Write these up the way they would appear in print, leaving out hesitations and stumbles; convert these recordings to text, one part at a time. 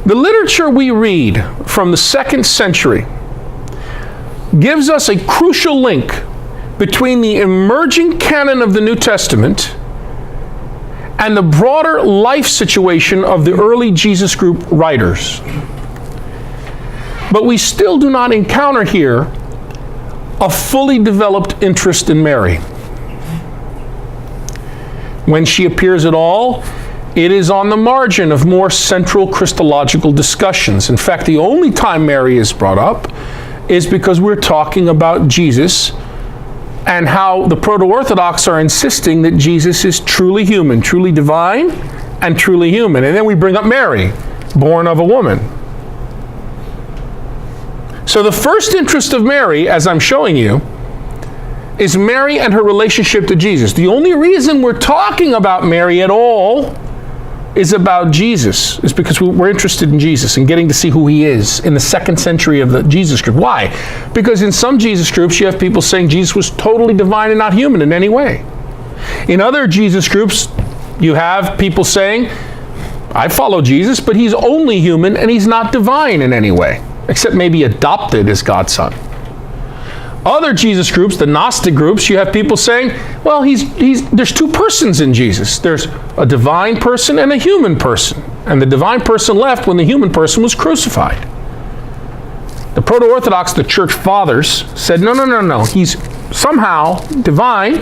The literature we read from the 2nd century gives us a crucial link between the emerging canon of the New Testament and the broader life situation of the early Jesus group writers. But we still do not encounter here a fully developed interest in Mary. When she appears at all, it is on the margin of more central Christological discussions. In fact, the only time Mary is brought up is because we're talking about Jesus and how the proto-Orthodox are insisting that Jesus is truly human, truly divine, and truly human. And then we bring up Mary, born of a woman. So the first interest of Mary, as I'm showing you, is Mary and her relationship to Jesus. The only reason we're talking about Mary at all is about Jesus, is because we're interested in Jesus and getting to see who he is in the 2nd century of the Jesus group. Why? Because in some Jesus groups you have people saying Jesus was totally divine and not human in any way. In other Jesus groups you have people saying, I follow Jesus, but he's only human and he's not divine in any way, except maybe adopted as God's son. Other Jesus groups, the Gnostic groups, you have people saying, well, there's two persons in Jesus. There's a divine person and a human person. And the divine person left when the human person was crucified. The proto-Orthodox, the church fathers, said, no. He's somehow divine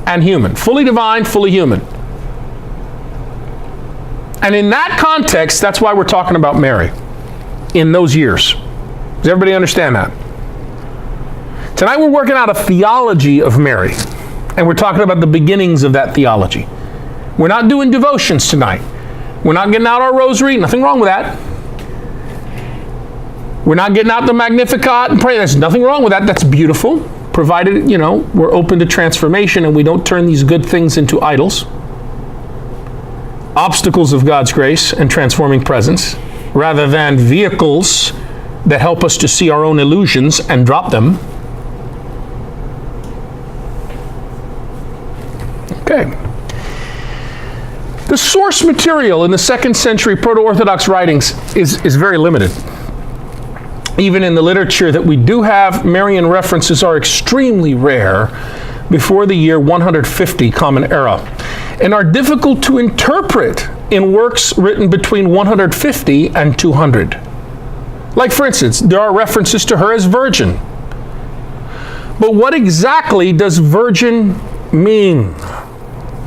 and human. Fully divine, fully human. And in that context, that's why we're talking about Mary in those years. Does everybody understand that? Tonight we're working out a theology of Mary, and we're talking about the beginnings of that theology. We're not doing devotions tonight. We're not getting out our rosary, nothing wrong with that. We're not getting out the Magnificat and praying. There's nothing wrong with that. That's beautiful, provided, we're open to transformation and we don't turn these good things into idols, obstacles of God's grace and transforming presence, rather than vehicles that help us to see our own illusions and drop them. Okay. The source material in the 2nd century Proto-Orthodox writings is very limited. Even in the literature that we do have, Marian references are extremely rare before the year 150 Common Era, and are difficult to interpret in works written between 150 and 200. Like, for instance, there are references to her as virgin. But what exactly does virgin mean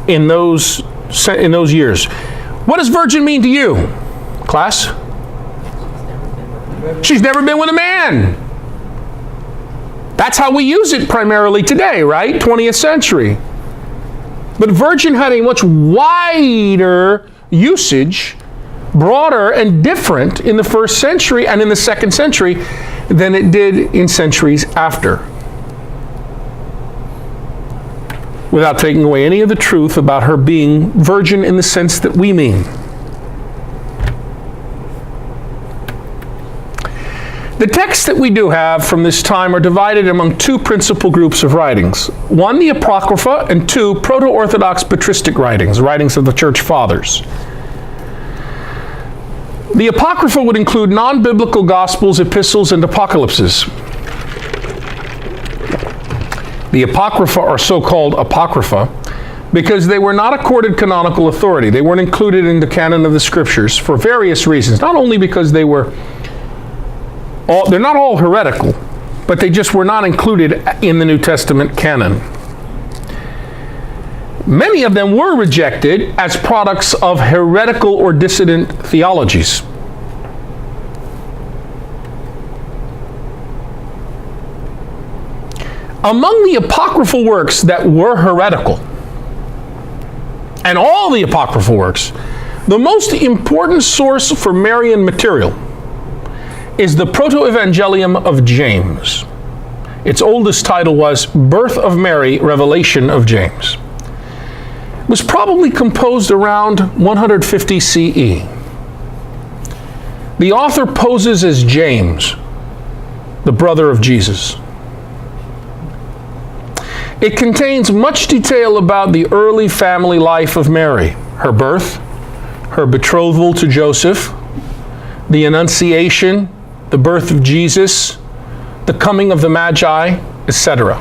in those years? What does virgin mean to you, class? She's never been with a man. That's how we use it primarily today, right? 20th century. But virgin had a much wider usage, broader and different in the 1st century and in the 2nd century than it did in centuries after. Without taking away any of the truth about her being virgin in the sense that we mean. The texts that we do have from this time are divided among two principal groups of writings. One, the Apocrypha, and two, Proto-Orthodox patristic writings, writings of the Church Fathers. The Apocrypha would include non-biblical Gospels, epistles, and apocalypses. The Apocrypha are so-called Apocrypha because they were not accorded canonical authority. They weren't included in the canon of the Scriptures for various reasons. Not only because they're not all heretical, but they just were not included in the New Testament canon. Many of them were rejected as products of heretical or dissident theologies. Among the apocryphal works that were heretical, and all the apocryphal works, the most important source for Marian material is the Proto-Evangelium of James. Its oldest title was Birth of Mary, Revelation of James. It was probably composed around 150 CE. The author poses as James, the brother of Jesus. It contains much detail about the early family life of Mary, her birth, her betrothal to Joseph, the Annunciation, the birth of Jesus, the coming of the Magi, etc.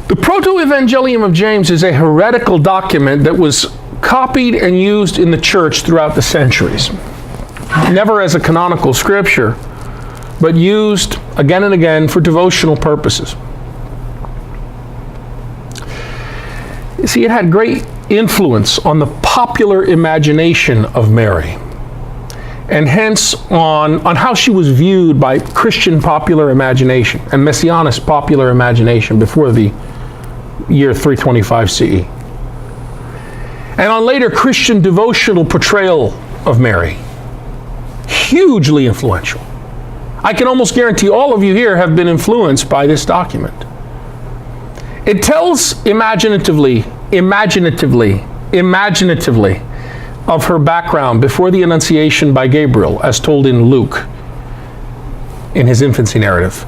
The Proto-Evangelium of James is a heretical document that was copied and used in the church throughout the centuries. Never as a canonical scripture, but used again and again for devotional purposes. You see, it had great influence on the popular imagination of Mary, and hence on how she was viewed by Christian popular imagination and Messianist popular imagination before the year 325 CE. And on later Christian devotional portrayal of Mary. Hugely influential. I can almost guarantee all of you here have been influenced by this document. It tells imaginatively of her background before the Annunciation by Gabriel, as told in Luke in his infancy narrative.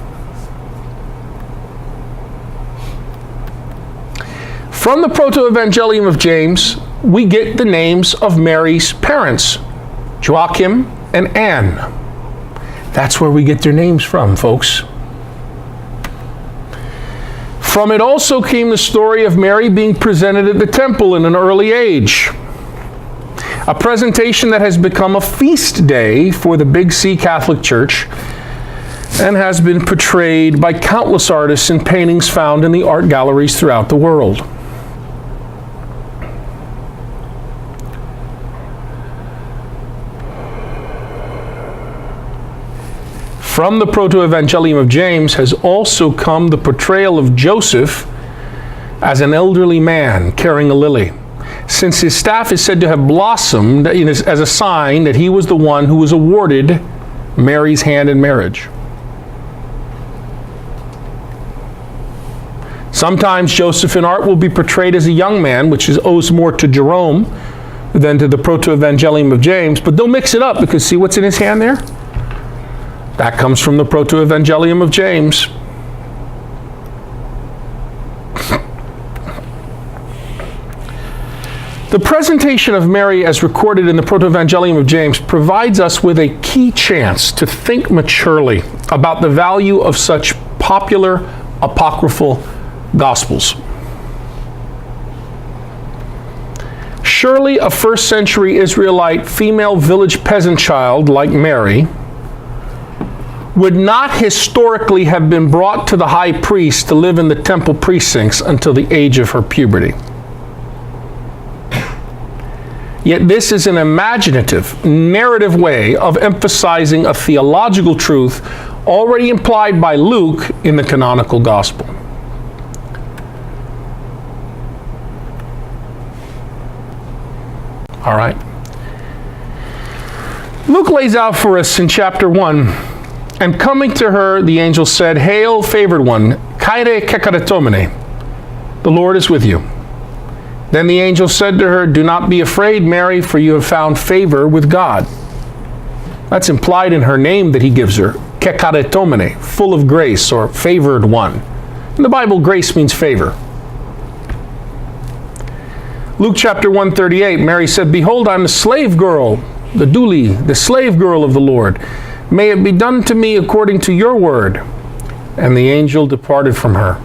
From the Proto-Evangelium of James, we get the names of Mary's parents, Joachim and Anne. That's where we get their names from, folks. From it also came the story of Mary being presented at the temple in an early age. A presentation that has become a feast day for the Big C Catholic Church and has been portrayed by countless artists in paintings found in the art galleries throughout the world. From the Proto-Evangelium of James has also come the portrayal of Joseph as an elderly man carrying a lily, since his staff is said to have blossomed as a sign that he was the one who was awarded Mary's hand in marriage. Sometimes Joseph in art will be portrayed as a young man, which owes more to Jerome than to the Proto-Evangelium of James, but don't mix it up, because see what's in his hand there? That comes from the Proto-Evangelium of James. The presentation of Mary as recorded in the Proto-Evangelium of James provides us with a key chance to think maturely about the value of such popular apocryphal Gospels. Surely a first century Israelite female village peasant child like Mary would not historically have been brought to the high priest to live in the temple precincts until the age of her puberty. Yet this is an imaginative, narrative way of emphasizing a theological truth already implied by Luke in the canonical gospel. All right. Luke lays out for us in chapter 1, and coming to her, the angel said, "Hail, favored one, Kyrie kekaratomene, the Lord is with you." Then the angel said to her, "Do not be afraid, Mary, for you have found favor with God." That's implied in her name that he gives her, kekaratomene, full of grace, or favored one. In the Bible, grace means favor. Luke chapter 1:38, Mary said, "Behold, I am the slave girl, the douli, the slave girl of the Lord. May it be done to me according to your word." And the angel departed from her.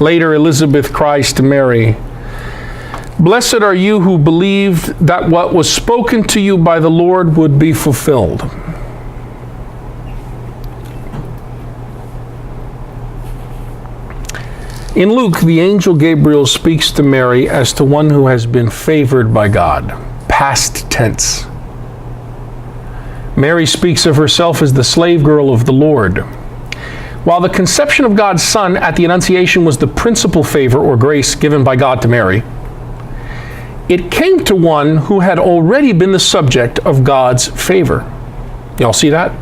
Later, Elizabeth cries to Mary, "Blessed are you who believed that what was spoken to you by the Lord would be fulfilled." In Luke, the angel Gabriel speaks to Mary as to one who has been favored by God, past tense. Mary speaks of herself as the slave girl of the Lord. While the conception of God's Son at the Annunciation was the principal favor or grace given by God to Mary, it came to one who had already been the subject of God's favor. Y'all see that?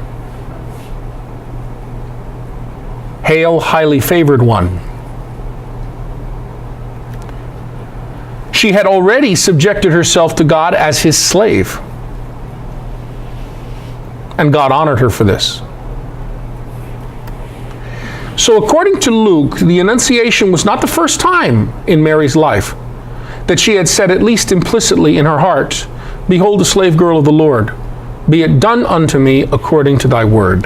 Hail, highly favored one. She had already subjected herself to God as his slave. And God honored her for this. So according to Luke, the Annunciation was not the first time in Mary's life that she had said, at least implicitly in her heart, Behold the slave girl of the Lord. Be it done unto me according to thy word.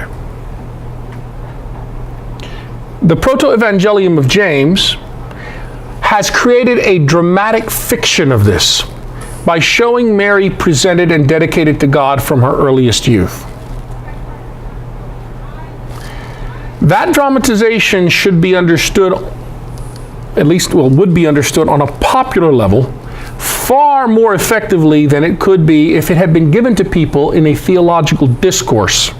The Proto-Evangelium of James has created a dramatic fiction of this by showing Mary presented and dedicated to God from her earliest youth. That dramatization should be understood, at least, well, would be understood on a popular level far more effectively than it could be if it had been given to people in a theological discourse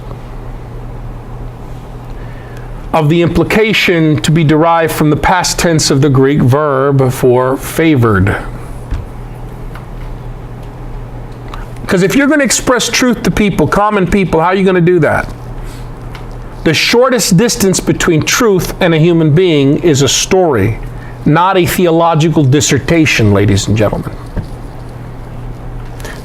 of the implication to be derived from the past tense of the Greek verb for favored. Because if you're going to express truth to people, common people, how are you going to do that? The shortest distance between truth and a human being is a story, not a theological dissertation, ladies and gentlemen.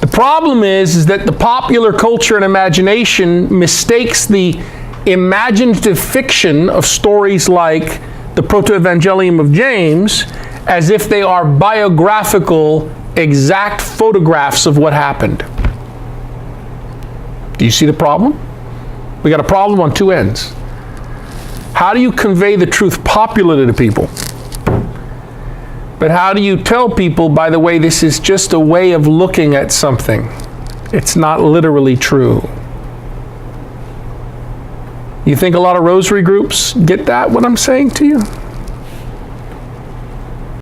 The problem is that the popular culture and imagination mistakes the imaginative fiction of stories like the Proto-Evangelium of James as if they are biographical, exact photographs of what happened. Do you see the problem? We got a problem on two ends. How do you convey the truth popularly to people? But how do you tell people, by the way, this is just a way of looking at something? It's not literally true. You think a lot of rosary groups get that, what I'm saying to you?